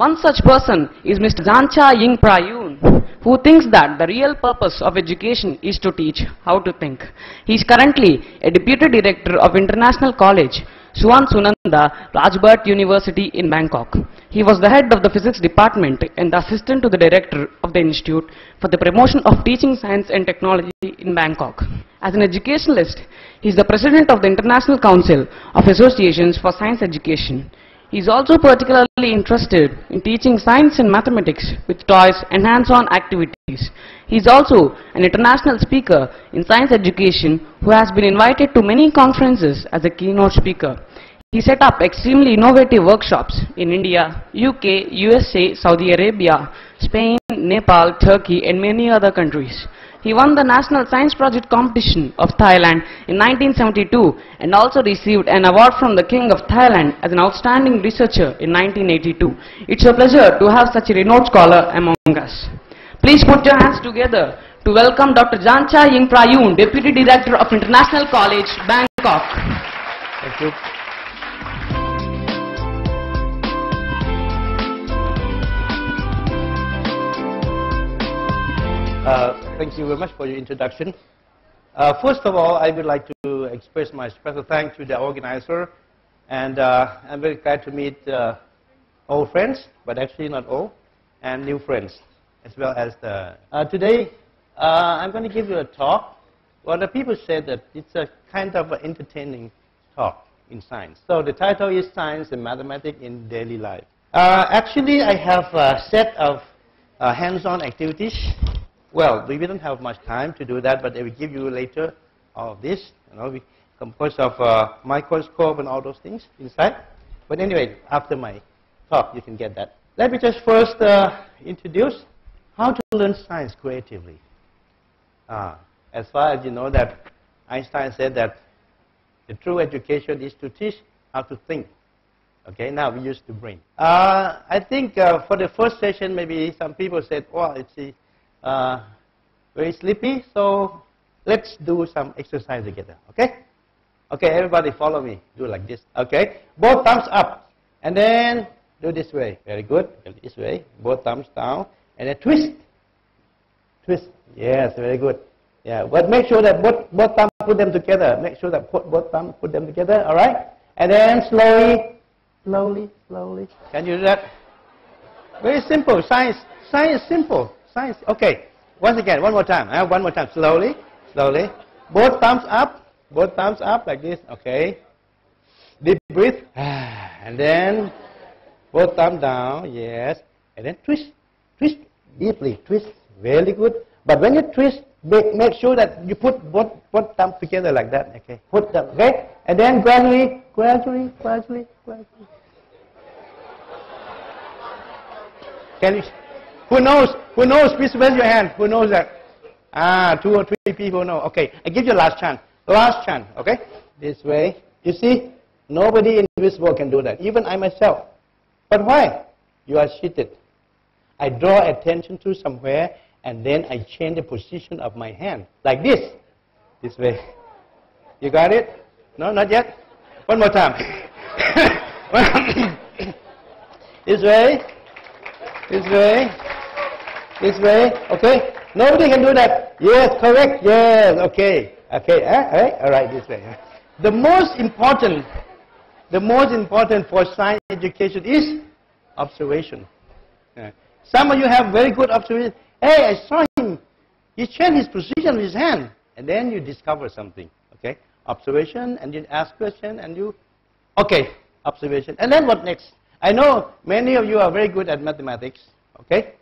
One such person is Mr. Janchai, who thinks that the real purpose of education is to teach how to think. He is currently a Deputy Director of International College, Suwan Sunanda, Rajbhat University in Bangkok. He was the head of the physics department and the assistant to the director of the Institute for the Promotion of Teaching Science and Technology in Bangkok. As an educationalist, he is the president of the International Council of Associations for Science Education. He is also particularly interested in teaching science and mathematics with toys and hands-on activities. He is also an international speaker in science education who has been invited to many conferences as a keynote speaker. He set up extremely innovative workshops in India, UK, USA, Saudi Arabia, Spain, Nepal, Turkey and many other countries. He won the National Science Project Competition of Thailand in 1972 and also received an award from the King of Thailand as an outstanding researcher in 1982. It's a pleasure to have such a renowned scholar among us. Please put your hands together to welcome Dr. Janchai, Deputy Director of International College, Bangkok. Thank you. Thank you very much for your introduction. First of all, I would like to express my special thanks to the organizer, and I'm very glad to meet old friends, but actually not old, and new friends, as well as the... today, I'm going to give you a talk. Well, the people said that it's a kind of an entertaining talk in science. So the title is Science and Mathematics in Daily Life. Actually, I have a set of hands-on activities. Well, we don't have much time to do that, but I will give you later all of this. You know, we composed of microscope and all those things inside. But anyway, after my talk, you can get that. Let me just first introduce how to learn science creatively. As far as you know that Einstein said that the true education is to teach how to think. Okay, now we use the brain. I think for the first session, maybe some people said, well, it's very sleepy, so let's do some exercise together, okay? Okay, everybody follow me. Do like this, okay? Both thumbs up, and then do this way. Very good. This way. Both thumbs down, and then twist. Twist. Yes, very good. Yeah, but make sure that both thumbs put them together. Make sure that both thumbs put them together, all right? And then slowly, slowly, slowly. Can you do that? Very simple. Science is simple. Science. Okay. Once again, one more time. One more time. Slowly, slowly. Both thumbs up. Both thumbs up like this. Okay. Deep breath. And then both thumbs down. Yes. And then twist. Twist. Deeply. Twist. Very good. But when you twist, make sure that you put both thumbs together like that. Okay. Put them. Okay. And then gradually. Can you? Who knows? Who knows? Please raise your hand. Who knows that? 2 or 3 people know. Okay, I give you last chance. Last chance. Okay, this way. You see, nobody in this world can do that. Even I myself. But why? You are cheated. I draw attention to somewhere, and then I change the position of my hand like this. This way. You got it? No, not yet. One more time. This way. This way. This way, okay? Nobody can do that. Yes, correct. Yes, okay. Okay, all right, this way. The most important for science education is observation. Some of you have very good observation. Hey, I saw him. He changed his position with his hand. And then you discover something, okay? Observation, and you ask question, and you... Okay, observation. And then what next? I know many of you are very good at mathematics, okay?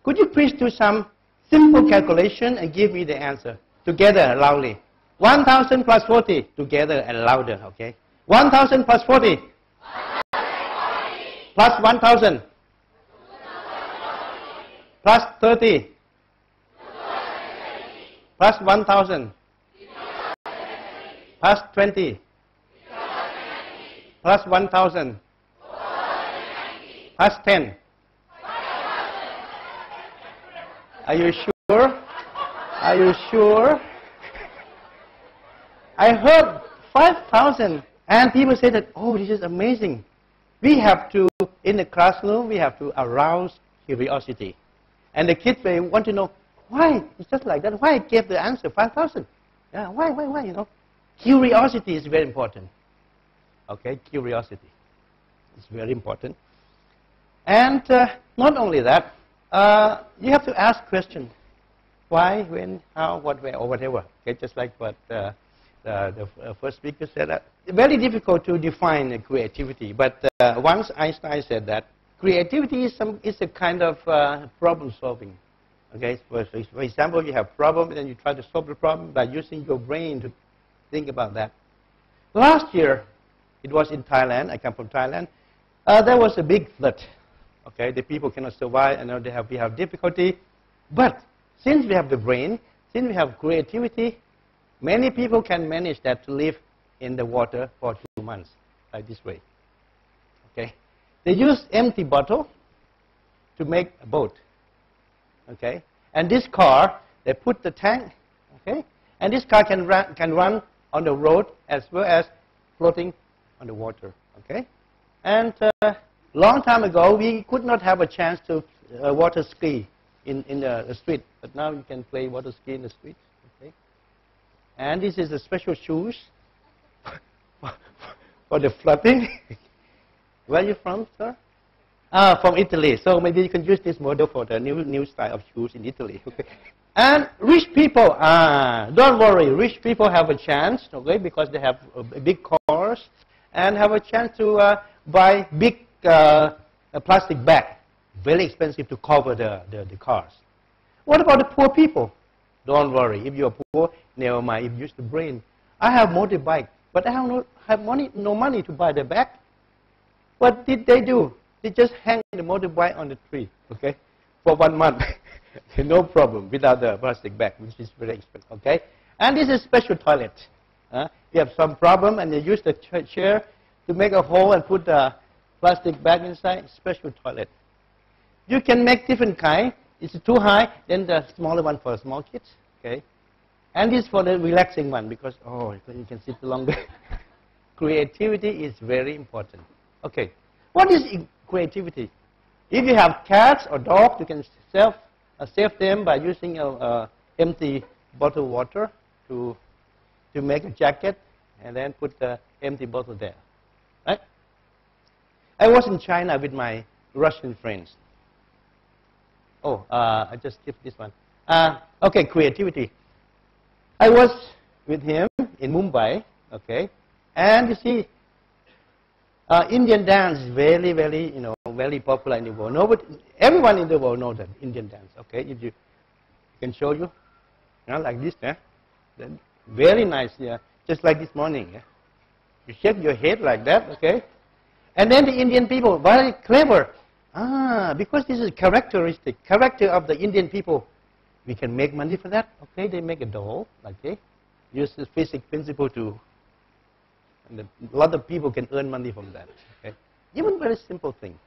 Could you please do some simple calculation and give me the answer together loudly? 1,000 plus 40 together and louder, okay? 1,000 plus 40 plus 1,000 plus 30 plus 1,000 plus 20 plus 1,000 plus 10. Are you sure? Are you sure? I heard 5,000, and people say that, oh, this is amazing. We have to in the classroom, we have to arouse curiosity. And the kids may want to know, why? It's just like that. Why I gave the answer 5,000? Yeah, why, you know? Curiosity is very important. Okay, curiosity is very important. And not only that, you have to ask questions. Why, when, how, what, where, or whatever. Okay, just like what the first speaker said. Very difficult to define creativity, but once Einstein said that creativity is a kind of problem solving. Okay, for example, you have a problem and then you try to solve the problem by using your brain to think about that. Last year, it was in Thailand. I come from Thailand. There was a big flood. Okay, the people cannot survive. I know we have difficulty, but since we have the brain, since we have creativity, many people can manage that to live in the water for 2 months, like this way. Okay, they use empty bottle to make a boat. Okay, and this car, they put the tank. Okay, and this car can run on the road as well as floating on the water. Okay, and long time ago we could not have a chance to water ski in the street, but now you can play water ski in the street. Okay, and this is a special shoes for the flooding. Where are you from, sir? From Italy. So maybe you can use this model for the new style of shoes in Italy. Okay. And rich people, don't worry. Rich people have a chance, okay, because they have big cars and have a chance to buy big plastic bag, very expensive to cover the cars. What about the poor people? Don't worry. If you're poor, never mind. If you use the brain. I have motorbike, but I have no money to buy the bag. What did they do? They just hang the motorbike on the tree, okay, for 1 month. No problem, without the plastic bag, which is very expensive, okay? And this is special toilet. You have some problem, and you use the chair to make a hole and put the plastic bag inside, special toilet. You can make different kind. It's too high, then the smaller one for small kids, okay? And this for the relaxing one, because, oh, you can sit longer. Creativity is very important. Okay, what is creativity? If you have cats or dogs, you can save them by using empty bottle of water to make a jacket and then put the empty bottle there. Right? I was in China with my Russian friends. Oh, I just skipped this one. Okay, creativity. I was with him in Mumbai, okay, and you see, Indian dance is very, very, very popular in the world. Everyone in the world knows that Indian dance. Okay, if you can show you, like this, yeah, then very nice, yeah, just like this morning. Yeah? You shake your head like that, okay, and then the Indian people very clever. Because this is character of the Indian people. We can make money for that. Okay, they make a doll, okay, use the physics principle to. And a lot of people can earn money from that. Okay? Even very simple thing.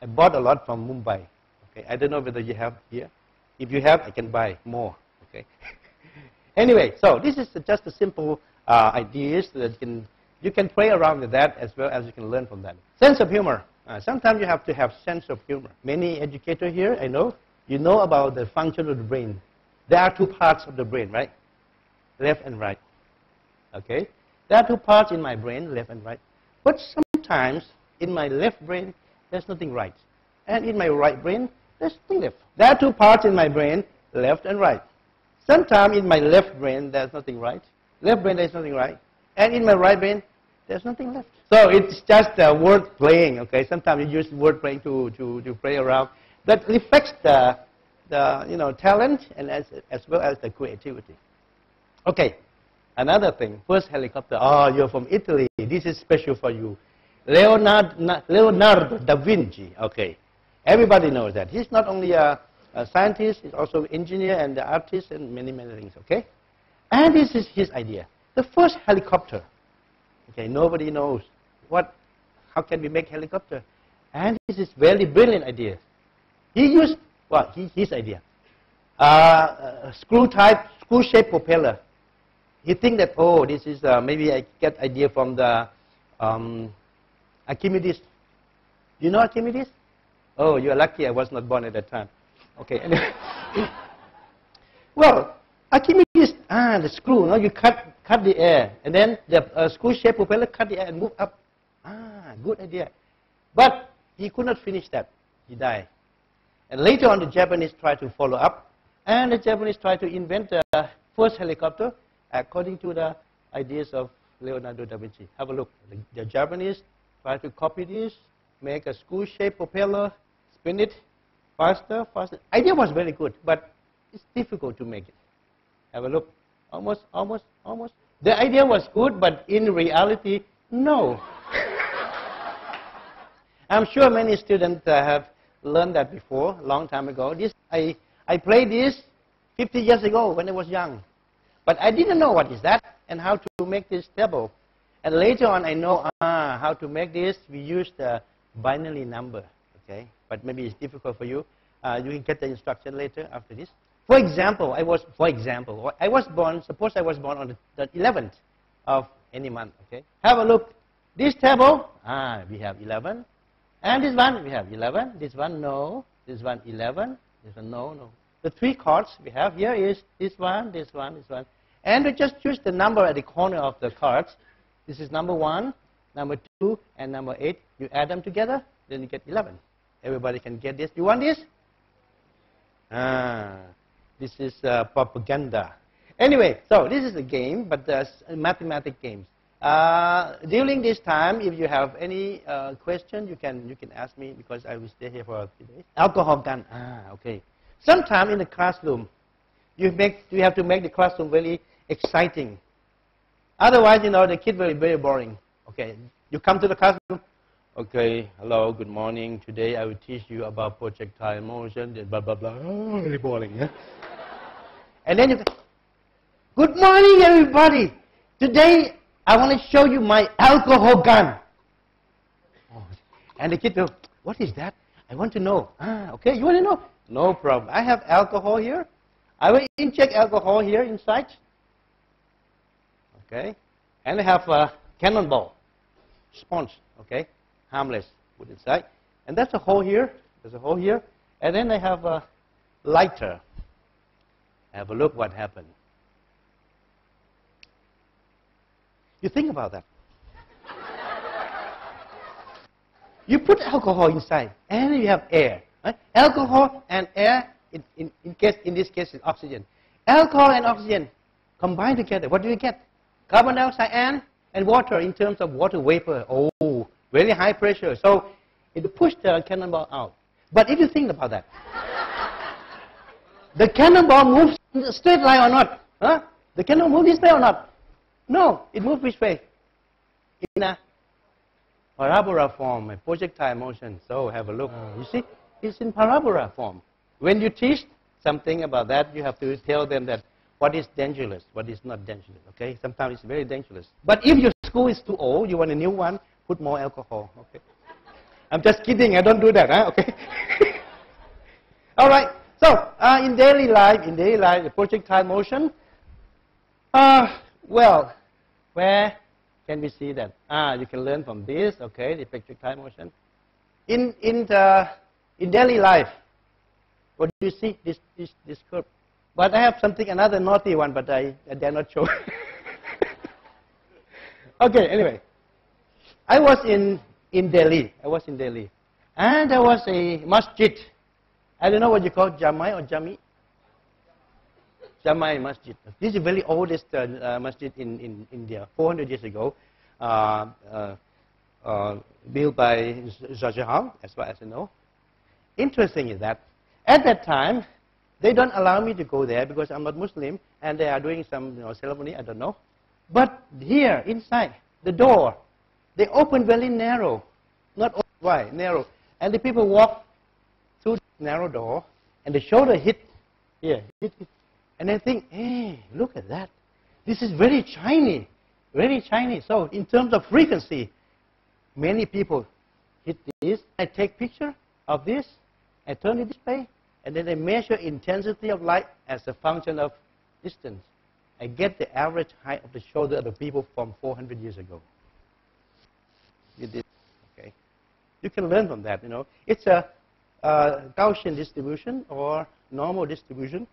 I bought a lot from Mumbai. Okay? I don't know whether you have here. If you have, I can buy more. Okay? Anyway, so this is just a simple ideas that you can play around with that as well as you can learn from that. Sense of humor. Sometimes you have to have sense of humor. Many educators here, I know, you know about the function of the brain. There are 2 parts of the brain, right? Left and right. Okay? There are 2 parts in my brain, left and right. But sometimes in my left brain, there's nothing right. And in my right brain, there's nothing left. There are 2 parts in my brain, left and right. Sometimes in my left brain, there's nothing right. Left brain, there's nothing right. And in my right brain, there's nothing left. So it's just word playing, okay? Sometimes you use word playing to play around. That reflects the talent and as well as the creativity. Okay. Another thing, first helicopter. Oh, you're from Italy. This is special for you. Leonardo da Vinci. Okay. Everybody knows that. He's not only a scientist, he's also an engineer and an artist and many, many things. Okay. And this is his idea. The first helicopter. Okay, nobody knows how can we make helicopter. And this is very brilliant idea. He used, his idea. Screw-shaped propeller. He think that, oh, this is, maybe I get idea from the Archimedes. You know Archimedes? Oh, you're lucky I was not born at that time. Okay. Anyway. Well, Archimedes, the screw, you cut the air, and then the screw-shaped propeller cut the air and move up. Good idea. But he could not finish that. He died. And later on, the Japanese tried to follow up, and the Japanese tried to invent the first helicopter according to the ideas of Leonardo da Vinci. Have a look. The Japanese tried to copy this, make a screw-shaped propeller, spin it faster. Idea was very good, but it's difficult to make it. Have a look. Almost. The idea was good, but in reality, no. I'm sure many students have learned that before, a long time ago. I played this 50 years ago when I was young. But I didn't know what is that and how to make this table. And later on, I know how to make this. We use the binary number, okay? But maybe it's difficult for you. You can get the instruction later after this. For example, I was born, suppose I was born on the 11th of any month, okay? Have a look. This table, we have 11. And this one, we have 11. This one, no. This one, 11. This one, no. The three cards we have here is this one, this one, this one. And we just choose the number at the corner of the cards. This is number 1, number 2, and number 8. You add them together, then you get 11. Everybody can get this. You want this? This is propaganda. Anyway, so this is a game, but mathematical games. During this time, if you have any question, you can ask me because I will stay here for a few days. Alcohol gun. Okay. Sometime in the classroom, you have to make the classroom very exciting. Otherwise, the kid will be very boring. Okay. You come to the classroom. Okay. Hello. Good morning. Today I will teach you about projectile motion. Blah blah blah. Oh, very boring. Yeah? And then you go, good morning, everybody. Today I want to show you my alcohol gun. And the kid will, what is that? I want to know. Okay, you want to know? No problem. I have alcohol here. I will inject alcohol here inside. Okay. And I have a cannonball, sponge. Okay, harmless. Put inside. And that's a hole here. There's a hole here. And then I have a lighter. Have a look what happened. You think about that. You put alcohol inside, and you have air. Right? Alcohol and air, in this case, is oxygen. Alcohol and oxygen combine together. What do you get? Carbon dioxide and water in terms of water vapor. Oh, very high pressure. So it pushed the cannonball out. But if you think about that, the cannonball moves in a straight line or not? Huh? The cannonball moves this way or not? No, it moves which way? In a parabola form, a projectile motion. So have a look. You see, it's in parabola form. When you teach something about that, you have to tell them that what is dangerous, what is not dangerous. Okay, sometimes it's very dangerous. But if your school is too old, you want a new one, put more alcohol. Okay, I'm just kidding. I don't do that. Huh? Okay. All right. So in daily life, the projectile motion. Well, where can we see that? You can learn from this. Okay, the projectile motion. In daily life, what do you see? This curve. But I have another naughty one, but I dare not show. Okay, anyway. I was in Delhi. And there was a masjid. I don't know what you call it, Jamai or Jami? Janchai Masjid. This is the very oldest masjid in India, 400 years ago, built by Janchai, as far as I know. Interesting is that at that time, they don't allow me to go there because I'm not Muslim, and they are doing some ceremony, I don't know. But here, inside, the door, they open very narrow, not wide, narrow. And the people walk through the narrow door, and the shoulder hit here, hit. And I think, hey, look at that. This is very shiny, very shiny. So in terms of frequency, many people hit this. I take picture of this, I turn it this way, and then I measure intensity of light as a function of distance. I get the average height of the shoulder of the people from 400 years ago. You did, okay. You can learn from that, you know. It's a Gaussian distribution or normal distribution.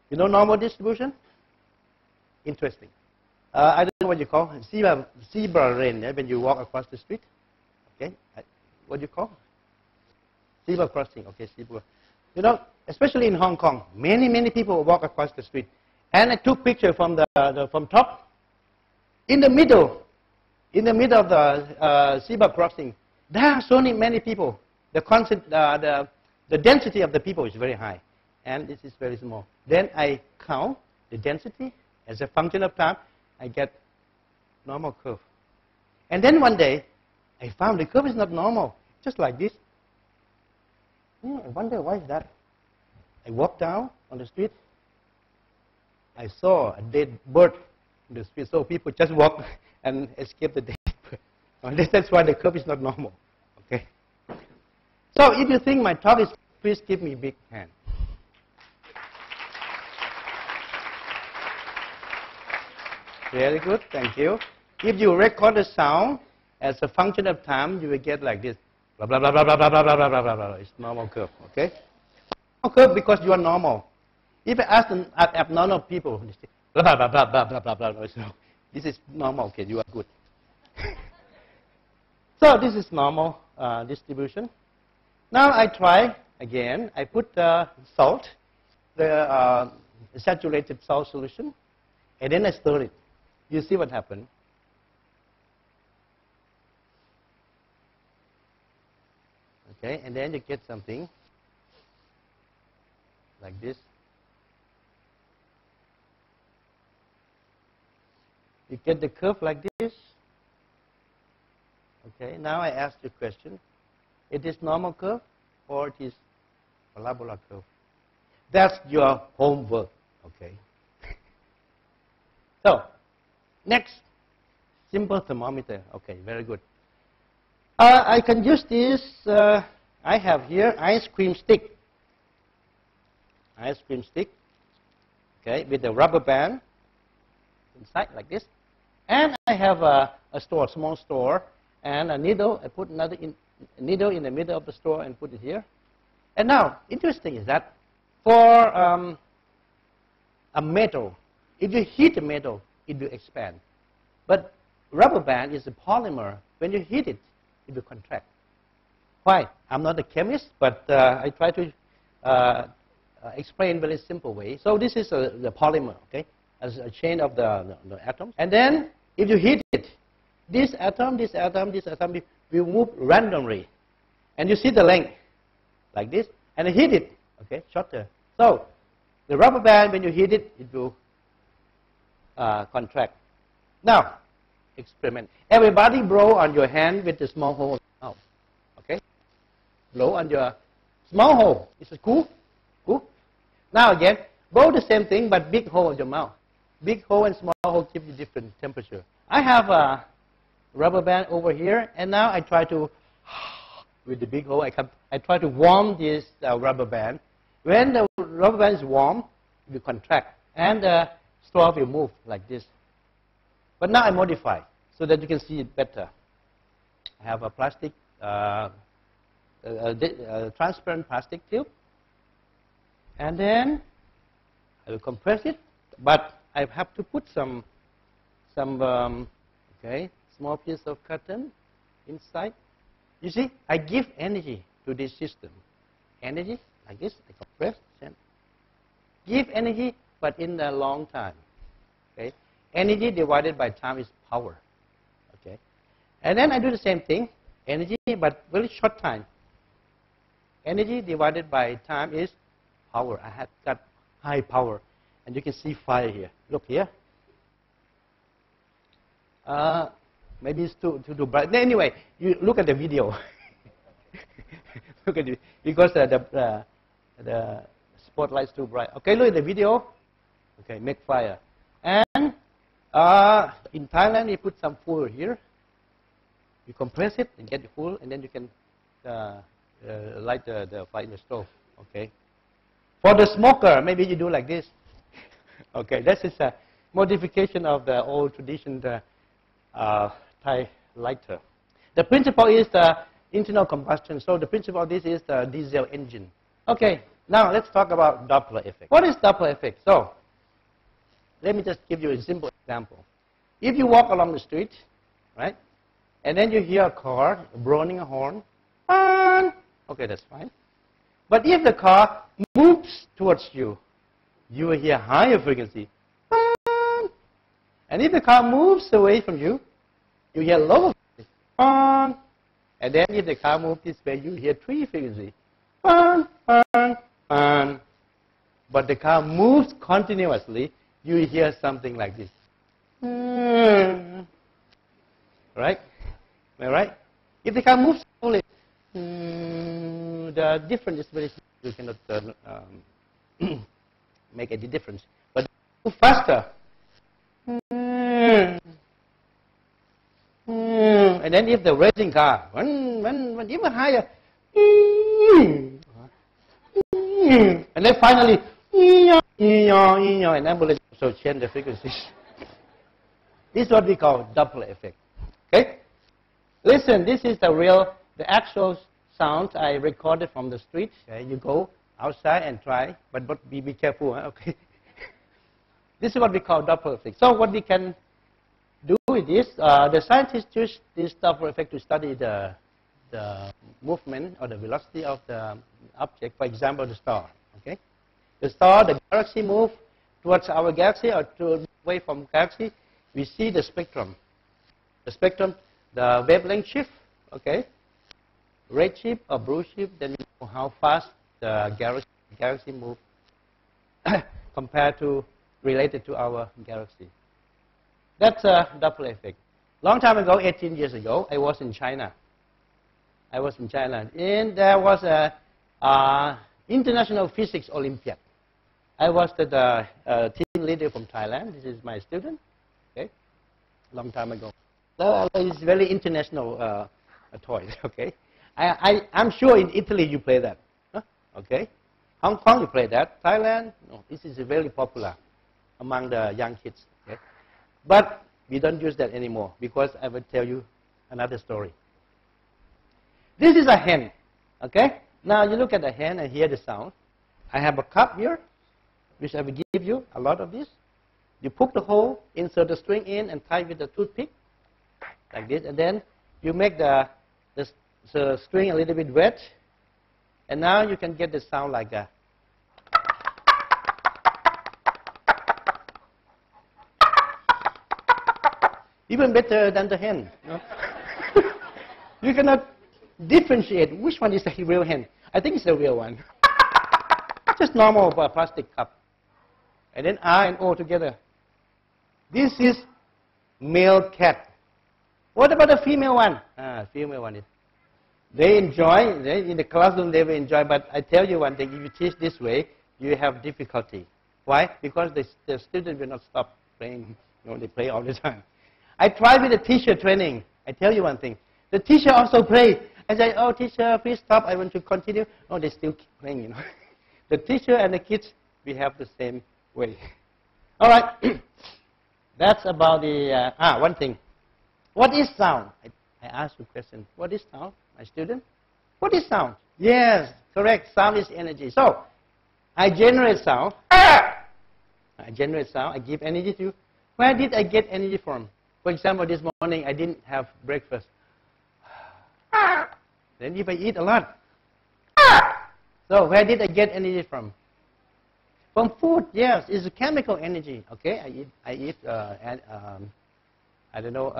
You know normal distribution? Interesting. I don't know what you call it. Zebra lane, when you walk across the street. Okay, what do you call? Zebra crossing. Okay, zebra. You know, especially in Hong Kong, many people walk across the street. And I took picture from from top. In the middle of the zebra crossing, there are so many people. The density of the people is very high, and this is very small. Then I count the density as a function of time. I get normal curve. And then one day, I found the curve is not normal, just like this. I wonder why is that. I walked down on the street. I saw a dead bird in the street, so people just walk and escape the dead bird. That's why the curve is not normal. Okay. So if you think my talk is, please give me a big hand. Very good, thank you. If you record the sound as a function of time, you will get like this. Blah, blah, blah, blah, blah, blah, blah, blah, blah, blah, blah. It's normal curve, okay? Normal curve because you are normal. If I ask an abnormal people, they say, blah, blah, blah, blah, blah, blah, blah, blah. So this is normal, okay, you are good. So this is normal distribution. Now I try again. I put salt, the saturated salt solution, and then I stir it. You see what happened? Okay, and then you get something like this. You get the curve like this. Okay, now I ask you a question. It is normal curve or it is parabola curve? That's your homework, okay? So, next, simple thermometer. Okay, very good. I can use this. I have here ice cream stick. Ice cream stick. Okay, with a rubber band inside like this. And I have a small store, and a needle. I put another needle in the middle of the store and put it here. And now, interesting is that for a metal, if you heat the metal, it will expand. But rubber band is a polymer. When you heat it, it will contract. Why? I'm not a chemist, but I try to explain very simple way. So this is the polymer, okay, as a chain of the atoms. And then if you heat it, this atom will move randomly. And you see the length like this, and you heat it, okay, shorter. So the rubber band, when you heat it, it will contract. Now, experiment. Everybody blow on your hand with the small hole. Oh, okay? Blow on your small hole. Is it cool? Cool? Now again, blow the same thing, but big hole in your mouth. Big hole and small hole give you different temperature. I have a rubber band over here, and now I try to, with the big hole, I try to warm this rubber band. When the rubber band is warm, it will contract, and the straw will move like this. But now I modify so that you can see it better. I have a plastic, transparent plastic tube, and then I will compress it. But I have to put some okay, small piece of cotton inside. You see, I give energy to this system. Energy like this. I compress and give energy, but in a long time. Okay. Energy divided by time is power. Okay. And then I do the same thing. Energy, but very short time. Energy divided by time is power. I have got high power. And you can see fire here. Look here. Maybe it's too bright. Anyway, you look at the video. Look at it. Because the spotlight's too bright. Okay, look at the video. Okay, make fire. And in Thailand, you put some fuel here. You compress it and get the fuel, and then you can light the fire in the stove. Okay. For the smoker, maybe you do like this. Okay, this is a modification of the old tradition, the Thai lighter. The principle is the internal combustion. So the principle of this is the diesel engine. Okay, now let's talk about Doppler effect. What is Doppler effect? So let me just give you a simple example. If you walk along the street, right, and then you hear a car blowing a horn, okay, that's fine. But if the car moves towards you, you will hear higher frequency. And if the car moves away from you, you hear lower frequency. And then if the car moves this way, you hear 3 frequency. But the car moves continuously, you hear something like this. Right? Am I right? If the car moves slowly, the difference is very small. You cannot make any difference. But move faster. And then if the racing car, when even higher. And then finally, and ambulance also change the frequencies. This is what we call Doppler effect. Okay? Listen, this is the actual sound I recorded from the street. Okay? You go outside and try, but be careful. Huh? Okay? This is what we call Doppler effect. So what we can do with this, the scientists use this Doppler effect to study the movement or the velocity of the object. For example, the star. Okay? The star, the galaxy move towards our galaxy or away from galaxy. We see the spectrum. The spectrum, the wavelength shift. Okay? Red shift or blue shift. Then we know how fast the galaxy move compared to related to our galaxy. That's a Doppler effect. Long time ago, 18 years ago, I was in China. And there was a International Physics Olympiad. I was the team leader from Thailand. This is my student. Okay, long time ago. So it's very international toy. Okay, I'm sure in Italy you play that. Huh? Okay, Hong Kong you play that. Thailand, no, this is very popular among the young kids. Okay? But we don't use that anymore because I will tell you another story. This is a hen. Okay? Now you look at the hen and hear the sound. I have a cup here, which I will give you a lot of this. You poke the hole, insert the string in, and tie with a toothpick, like this. And then you make the string a little bit wet. And now you can get the sound like that. Even better than the hen. No? You cannot differentiate which one is the real hen. I think it's the real one. Just normal plastic cup. And then R and O together. This is male cat. What about the female one? Female one is. They enjoy, in the classroom they will enjoy, but I tell you one thing, if you teach this way, you have difficulty. Why? Because the student will not stop playing. You know, they play all the time. I tried with the teacher training. I tell you one thing. The teacher also play. I say, oh, teacher, please stop. I want to continue. Oh, they still keep playing, you know. The teacher and the kids, we have the same way. All right. That's about the, one thing. What is sound? I asked you a question. What is sound, my student? What is sound? Yes, correct. Sound is energy. So, I generate sound. I generate sound. I give energy to you. Where did I get energy from? For example, this morning I didn't have breakfast. Then if I eat a lot. So where did I get energy from? From food, yes. It's a chemical energy. Okay, I eat I don't know,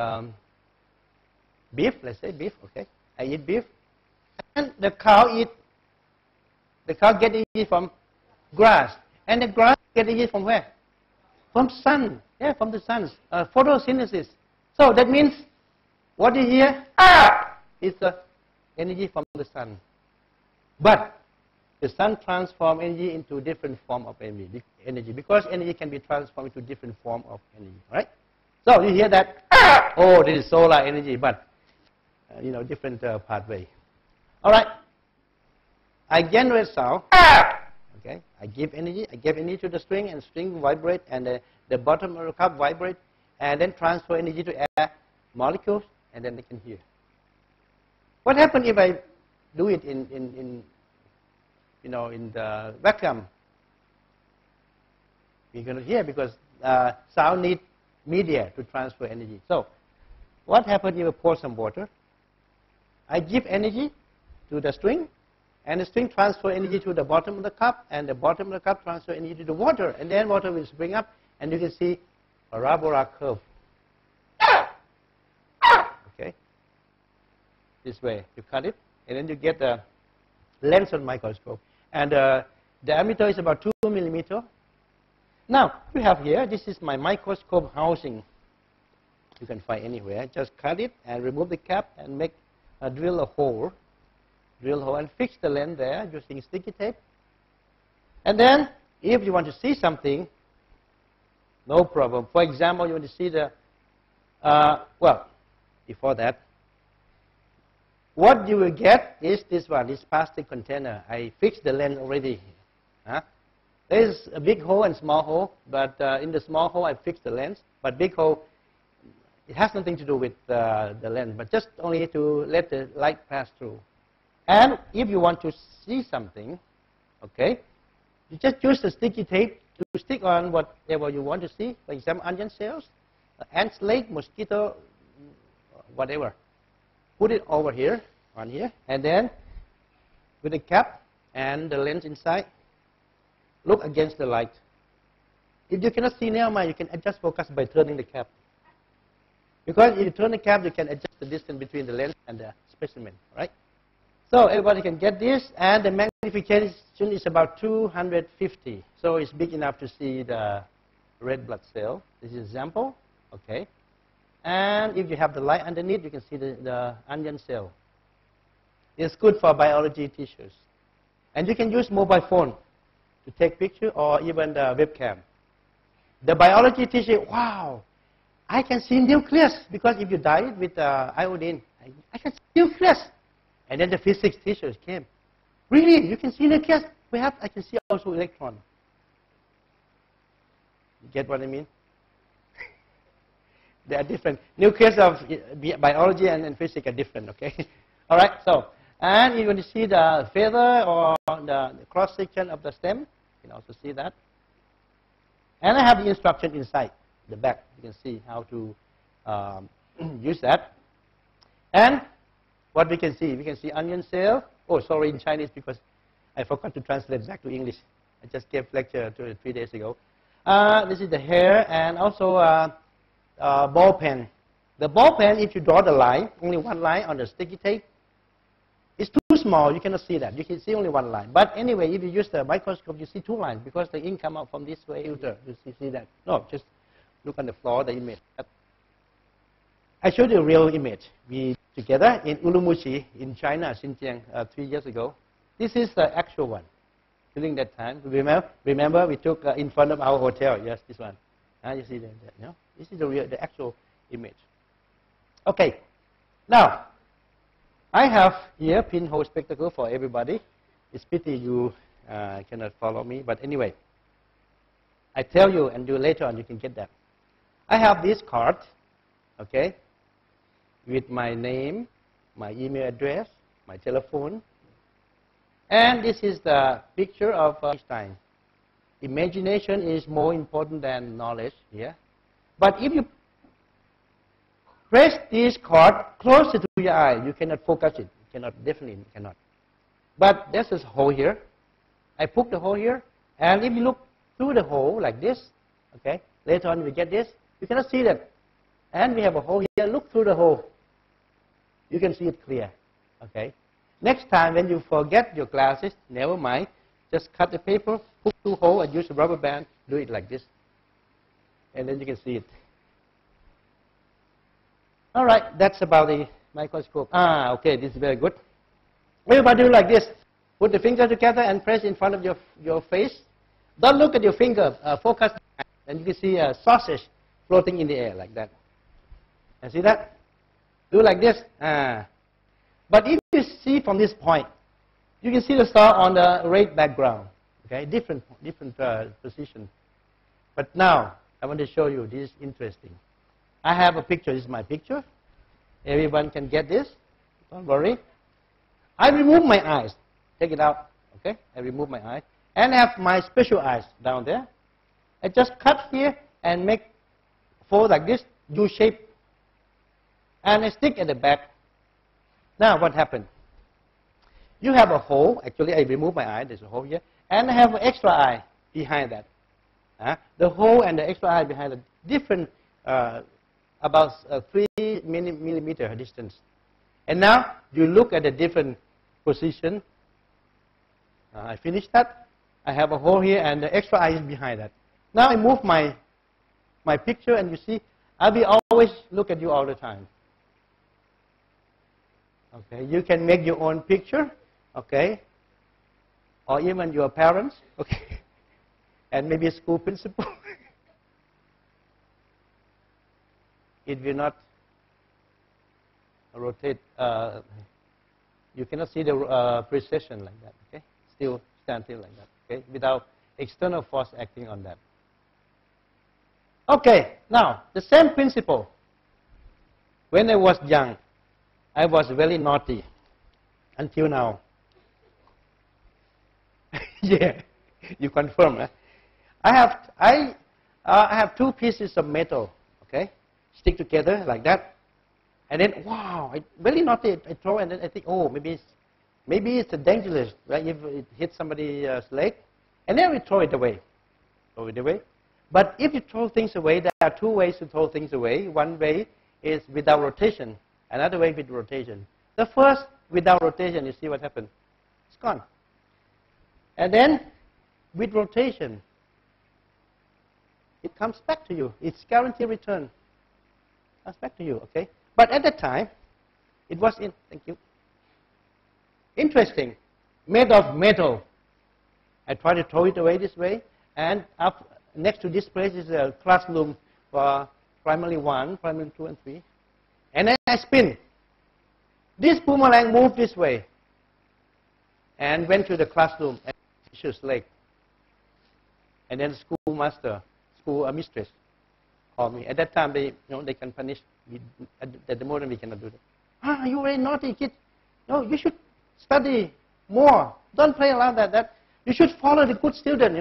beef, let's say beef, okay. I eat beef. And the cow get energy from grass. And the grass get energy from where? From sun. Yeah, from the sun. Photosynthesis. So that means, what you hear is the energy from the sun. But the sun transforms energy into different form of energy because energy can be transformed into different form of energy. Right? So you hear that? Oh, this is solar energy, but you know, different pathway. All right. I generate sound. Okay. I give energy. I give energy to the string, and string vibrate, and the bottom of the cup vibrate, and then transfer energy to air molecules, and then they can hear. What happens if I do it in the vacuum? We're going to hear because sound needs media to transfer energy. So what happens if I pour some water? I give energy to the string, and the string transfer energy to the bottom of the cup, and the bottom of the cup transfer energy to the water, and then water will spring up, and you can see a parabola curve. Okay, this way you cut it, and then you get the lens on microscope, and the diameter is about 2 millimeters. Now we have here, this is my microscope housing. You can find anywhere. Just cut it and remove the cap and drill a hole. Drill hole and fix the lens there using sticky tape. And then, if you want to see something, no problem. For example, you want to see the, well, before that, what you will get is this one, this plastic container. I fixed the lens already. There is a big hole and small hole, but in the small hole I fixed the lens, but big hole, it has nothing to do with the lens, but just only to let the light pass through. And if you want to see something, okay, you just use the sticky tape to stick on whatever you want to see. For example, onion cells, ants' leg, mosquito, whatever. Put it over here, on here, and then with the cap and the lens inside, look against the light. If you cannot see near mind, you can adjust focus by turning the cap. Because if you turn the cap, you can adjust the distance between the lens and the specimen, right? So everybody can get this, and the magnification is about 250. So it's big enough to see the red blood cell. This is an example, okay? And if you have the light underneath, you can see the onion cell. It's good for biology teachers. And you can use mobile phone to take picture or even the webcam. The biology teacher, wow, I can see nucleus, because if you dye it with iodine, I can see nucleus. And then the physics teachers came. Really? You can see nucleus? Perhaps I can see also electron. You get what I mean? They are different. Nucleus of biology and physics are different, okay? All right, so, and you're going to see the feather or the cross-section of the stem. You can also see that. And I have the instruction inside the back. You can see how to use that. And what we can see onion cell. Oh, sorry, in Chinese, because I forgot to translate back to English. I just gave lecture 3 days ago. This is the hair, and also ball pen. The ball pen, if you draw the line, only one line on the sticky tape, it's too small. You cannot see that. You can see only one line. But anyway, if you use the microscope, you see 2 lines, because the ink come out from this way. Filter. You see that? No, just look on the floor, the image. I showed you a real image. We together in Urumqi in China, Xinjiang, 3 years ago. This is the actual one. During that time, remember we took in front of our hotel. Yes, this one. You see that? No? This is the actual image. Okay. Now, I have here pinhole spectacle for everybody. It's pity you cannot follow me, but anyway, I tell you, and do later on you can get that. I have this card, okay, with my name, my email address, my telephone, and this is the picture of Einstein. Imagination is more important than knowledge here. But if you press this card closer to your eye, you cannot focus it. You cannot, definitely cannot. But there's this hole here. I poke the hole here, and if you look through the hole like this, okay, later on we get this, you cannot see that. And we have a hole here. Look through the hole. You can see it clear, okay? Next time when you forget your glasses, never mind. Just cut the paper, hook 2 holes, and use a rubber band. Do it like this. And then you can see it. All right, that's about the microscope. Okay, this is very good. Everybody do like this. Put the finger together and press in front of your face. Don't look at your finger. Focus, and you can see a sausage floating in the air like that. And see that? Do like this. But if you see from this point, you can see the star on the red background. Okay, different position. But now I want to show you this is interesting. I have a picture. This is my picture. Everyone can get this. Don't worry. I remove my eyes. Take it out. Okay? I remove my eyes. And I have my special eyes down there. I just cut here and make fold like this, U shape. And I stick at the back. Now what happened? You have a hole. Actually, I remove my eye. There's a hole here. And I have an extra eye behind that. The hole and the extra eye behind the different, about 3 millimeter distance. And now you look at the different position. I finished that. I have a hole here and the extra eye is behind that. Now I move my picture and you see, I will always look at you all the time. Okay, you can make your own picture, okay, or even your parents, okay, and maybe a school principal. It will not rotate. You cannot see the precision like that. Okay, still stand still like that. Okay, without external force acting on that. Okay, now the same principle. When I was young, I was very naughty until now. Yeah, you confirm. Eh? I have 2 pieces of metal. Okay, stick together like that, and then wow, I very naughty. I throw and then I think, oh, maybe it's dangerous, right? If it hits somebody's leg, and then we throw it away. Throw it away. But if you throw things away, there are 2 ways to throw things away. One way is without rotation. Another way with rotation. The first, without rotation, you see what happened? It's gone. And then, with rotation, it comes back to you. It's guaranteed return. It comes back to you, okay? But at that time, it was thank you. Interesting. Made of metal. I try to throw it away this way, and up next to this place is a classroom for primary 1, primary 2, and 3. And then I spin. This boomerang moved this way and went to the classroom and teacher's leg. And then the schoolmaster, mistress called me. At that time, they can punish. At the moment, we cannot do that. Ah, you very naughty kid. No, you should study more. Don't play around that. You should follow the good student,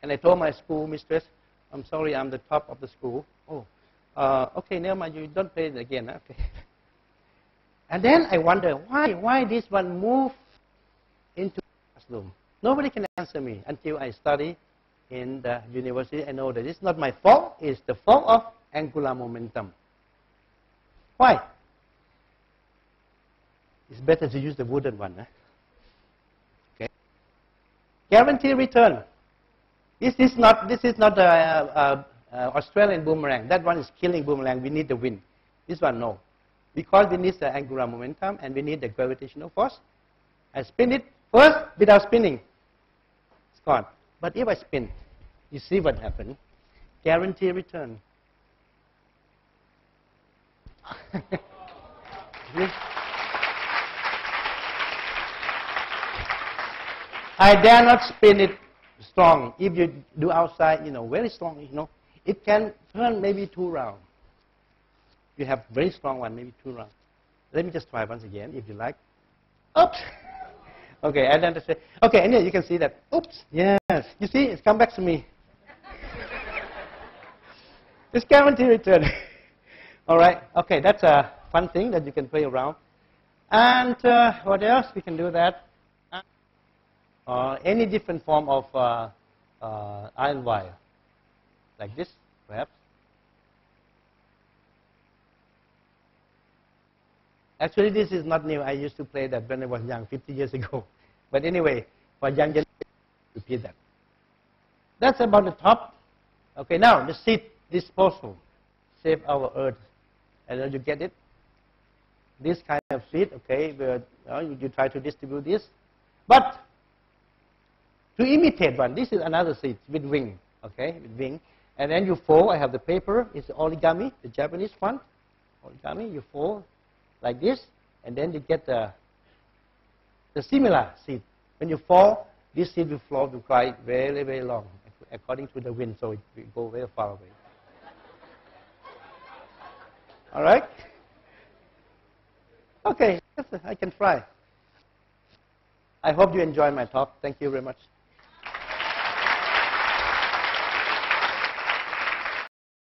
And I told my school mistress, I'm sorry, I'm the top of the school. Oh. Okay, never mind, you don't play it again. Okay. And then I wonder, why this one moved into the classroom? Nobody can answer me until I study in the university. I know that it's not my fault, it's the fault of angular momentum. Why? It's better to use the wooden one. Eh? Okay. Guarantee return. This is not Australian boomerang. That one is killing boomerang. We need the wind. This one, no. Because we need the angular momentum and we need the gravitational force. I spin it first without spinning. It's gone. But if I spin, you see what happened. Guarantee return. I dare not spin it strong. If you do outside, very strong, it can turn maybe 2 rounds. You have very strong one, maybe 2 rounds. Let me just try once again, if you like. Oops. Okay, and then I say, okay, and then you can see that. Oops. Yes. You see, it's come back to me. It's guaranteed return. All right. Okay, that's a fun thing that you can play around. And what else? We can do that. Any different form of iron wire, like this, perhaps. Actually, this is not new. I used to play that when I was young, 50 years ago. But anyway, for young generation, repeat that. That's about the top. Okay, now the seed disposal. Save our earth. And you get it? This kind of seed, okay, where you try to distribute this. But to imitate one, this is another seed with wing, okay, with wing. And then you fold. I have the paper. It's origami, the Japanese one. Origami, you fold like this, and then you get the similar seed. When you fall, this seed will flow to fly very, very long, according to the wind, so it will go very far away. All right? Okay, I can try. I hope you enjoy my talk. Thank you very much.